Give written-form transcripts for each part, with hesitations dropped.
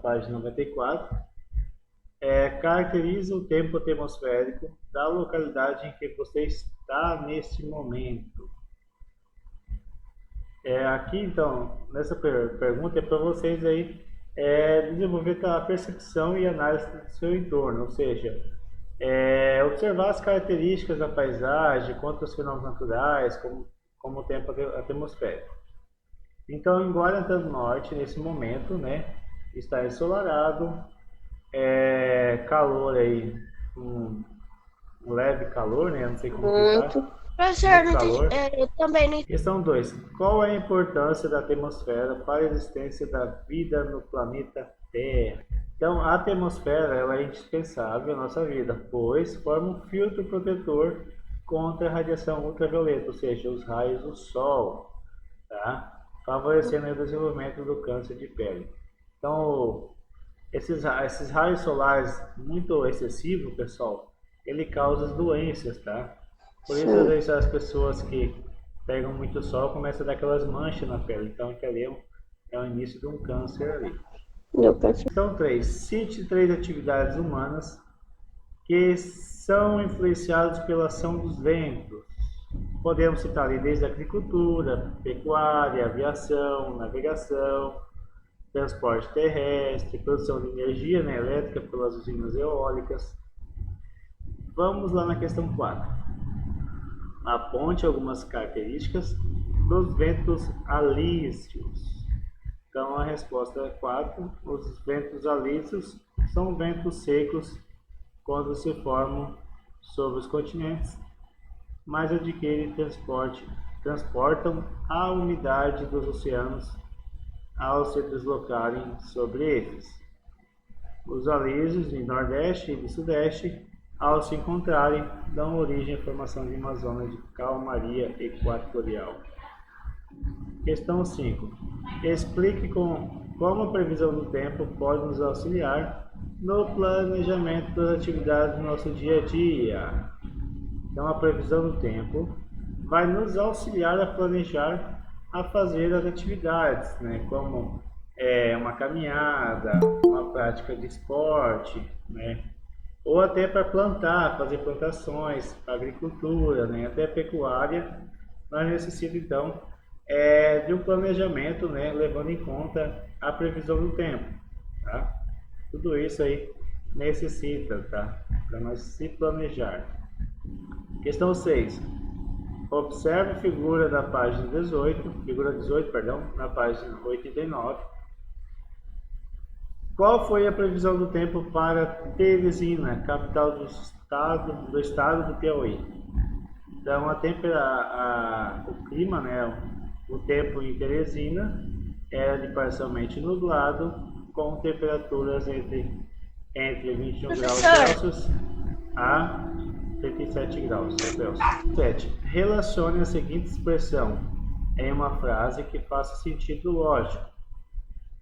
página 94, caracteriza o tempo atmosférico da localidade em que você está neste momento. Aqui, então, nessa pergunta é para vocês aí desenvolver a percepção e análise do seu entorno, ou seja, observar as características da paisagem, quanto aos fenômenos naturais, como o tempo atmosférico. Então, em Guarantã do Norte, nesse momento, né, está ensolarado, calor aí, um leve calor, né, não sei como Muito. explicar, Professor, muito não entendi. calor. Eu também não entendi. Questão 2. Qual é a importância da atmosfera para a existência da vida no planeta Terra? Então, a atmosfera ela é indispensável à nossa vida, pois forma um filtro protetor contra a radiação ultravioleta, ou seja, os raios do Sol, tá? Favorecendo o desenvolvimento do câncer de pele. Então, esses raios solares muito excessivos, pessoal, ele causa doenças, tá? Por isso, às Sim, vezes, as pessoas que pegam muito sol começam a dar aquelas manchas na pele. Então, que ali é o início de um câncer ali. deu perfeito. Questão 3. Cite 3 atividades humanas que são influenciadas pela ação dos ventos. Podemos citar ali desde a agricultura, pecuária, aviação, navegação, transporte terrestre, produção de energia, né, elétrica pelas usinas eólicas. Vamos lá na questão 4. Aponte algumas características dos ventos alísios. Então a resposta é 4. Os ventos alísios são ventos secos quando se formam sobre os continentes, mas adquirem transportam a umidade dos oceanos ao se deslocarem sobre eles. Os alísios de Nordeste e de Sudeste, ao se encontrarem, dão origem à formação de uma zona de calmaria equatorial. Questão 5. Explique como a previsão do tempo pode nos auxiliar no planejamento das atividades do nosso dia a dia. Então, a previsão do tempo vai nos auxiliar a planejar, a fazer as atividades, né? Como uma caminhada, uma prática de esporte, né? Ou até para plantar, fazer plantações, agricultura, né? Até pecuária, nós necessitamos então de um planejamento, né? Levando em conta a previsão do tempo, tá? Tudo isso aí necessita, tá? Para nós se planejar. Questão 6. Observe a figura da página 18, na página 89. Qual foi a previsão do tempo para Teresina, capital do estado do Piauí? Então, o clima, né, o tempo em Teresina era de parcialmente nublado, com temperaturas entre 21 graus Professor, Celsius a 37 graus Celsius. 7. Relacione a seguinte expressão em uma frase que faça sentido lógico: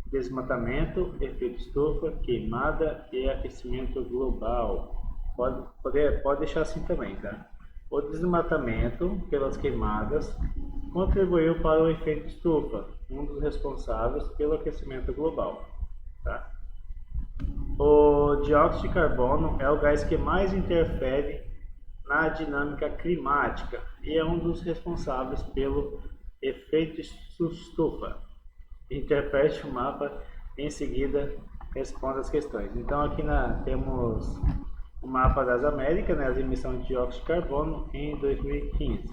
desmatamento, efeito estufa, queimada e aquecimento global. Pode deixar assim também, tá? O desmatamento pelas queimadas contribuiu para o efeito estufa, um dos responsáveis pelo aquecimento global, tá? O dióxido de carbono é o gás que mais interfere na dinâmica climática e é um dos responsáveis pelo efeito estufa. Interprete o mapa em seguida responda as questões. Então aqui temos o mapa das Américas, né, as emissões de dióxido de carbono em 2015.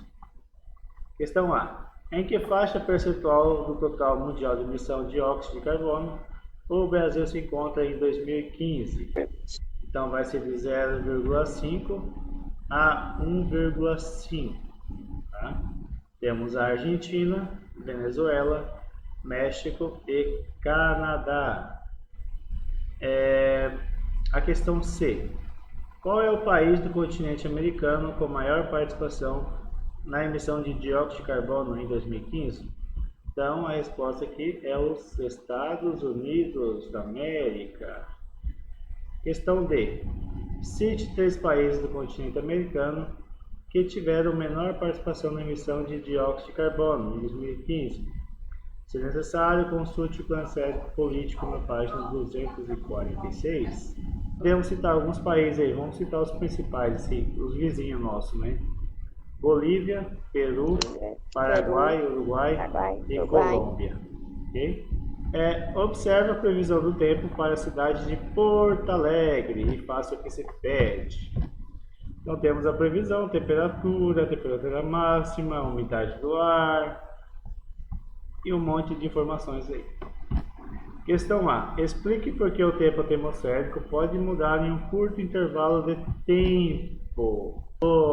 Questão A. Em que faixa percentual do total mundial de emissão de dióxido de carbono o Brasil se encontra em 2015? Então vai ser de 0,5 a 1,5. Tá? Temos a Argentina, Venezuela, México e Canadá. A questão C. Qual é o país do continente americano com maior participação na emissão de dióxido de carbono em 2015? Então, a resposta aqui é os Estados Unidos da América. Questão D. Cite 3 países do continente americano que tiveram menor participação na emissão de dióxido de carbono em 2015. Se necessário, consulte o plano político na página 246. Podemos citar alguns países aí, vamos citar os principais, assim, os vizinhos nossos, né? Bolívia, Peru, Paraguai, Uruguai e Colômbia. Okay? Observe a previsão do tempo para a cidade de Porto Alegre e faça o que se pede. Então temos a previsão, temperatura máxima, umidade do ar e um monte de informações aí. Questão A. Explique por que o tempo atmosférico pode mudar em um curto intervalo de tempo.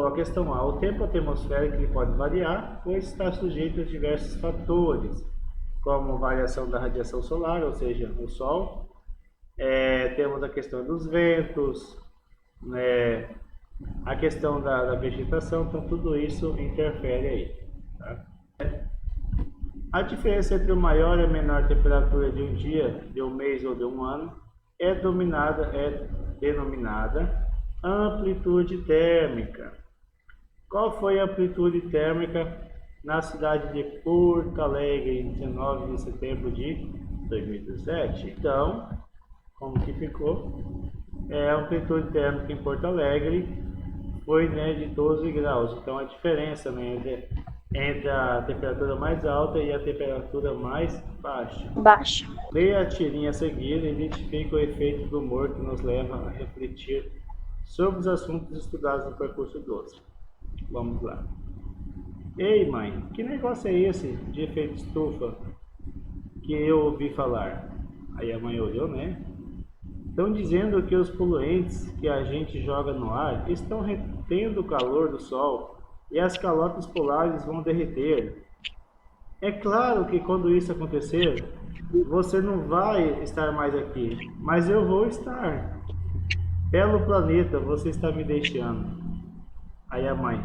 A questão A. O tempo atmosférico pode variar, pois está sujeito a diversos fatores, como variação da radiação solar, ou seja, o Sol. Temos a questão dos ventos, a questão da vegetação, então tudo isso interfere aí. Tá? A diferença entre o maior e a menor temperatura de um dia, de um mês ou de um ano é denominada amplitude térmica. Qual foi a amplitude térmica na cidade de Porto Alegre em 19 de setembro de 2017? Então, como que ficou? A amplitude térmica em Porto Alegre foi de 12 graus. Então a diferença entre a temperatura mais alta e a temperatura mais baixa. Leia a tirinha a seguir e identifique o efeito do humor que nos leva a refletir sobre os assuntos estudados no percurso 12. Vamos lá. Ei, mãe, que negócio é esse de efeito estufa que eu ouvi falar? Aí a mãe olhou, né? Estão dizendo que os poluentes que a gente joga no ar estão retendo o calor do sol e as calotas polares vão derreter. É claro que quando isso acontecer, você não vai estar mais aqui, mas eu vou estar. Belo planeta, você está me deixando. Aí a mãe,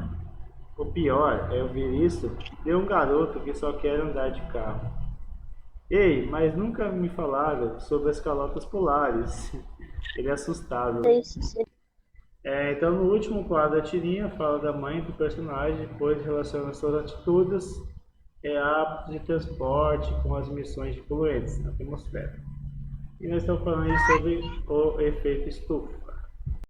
o pior é ouvir isso de um garoto que só quer andar de carro. Ei, mas nunca me falaram sobre as calotas polares. Ele é assustado. Então, no último quadro, a tirinha fala da mãe do personagem, depois relaciona suas atitudes hábitos de transporte com as emissões de poluentes na atmosfera. E nós estamos falando aí sobre o efeito estufa.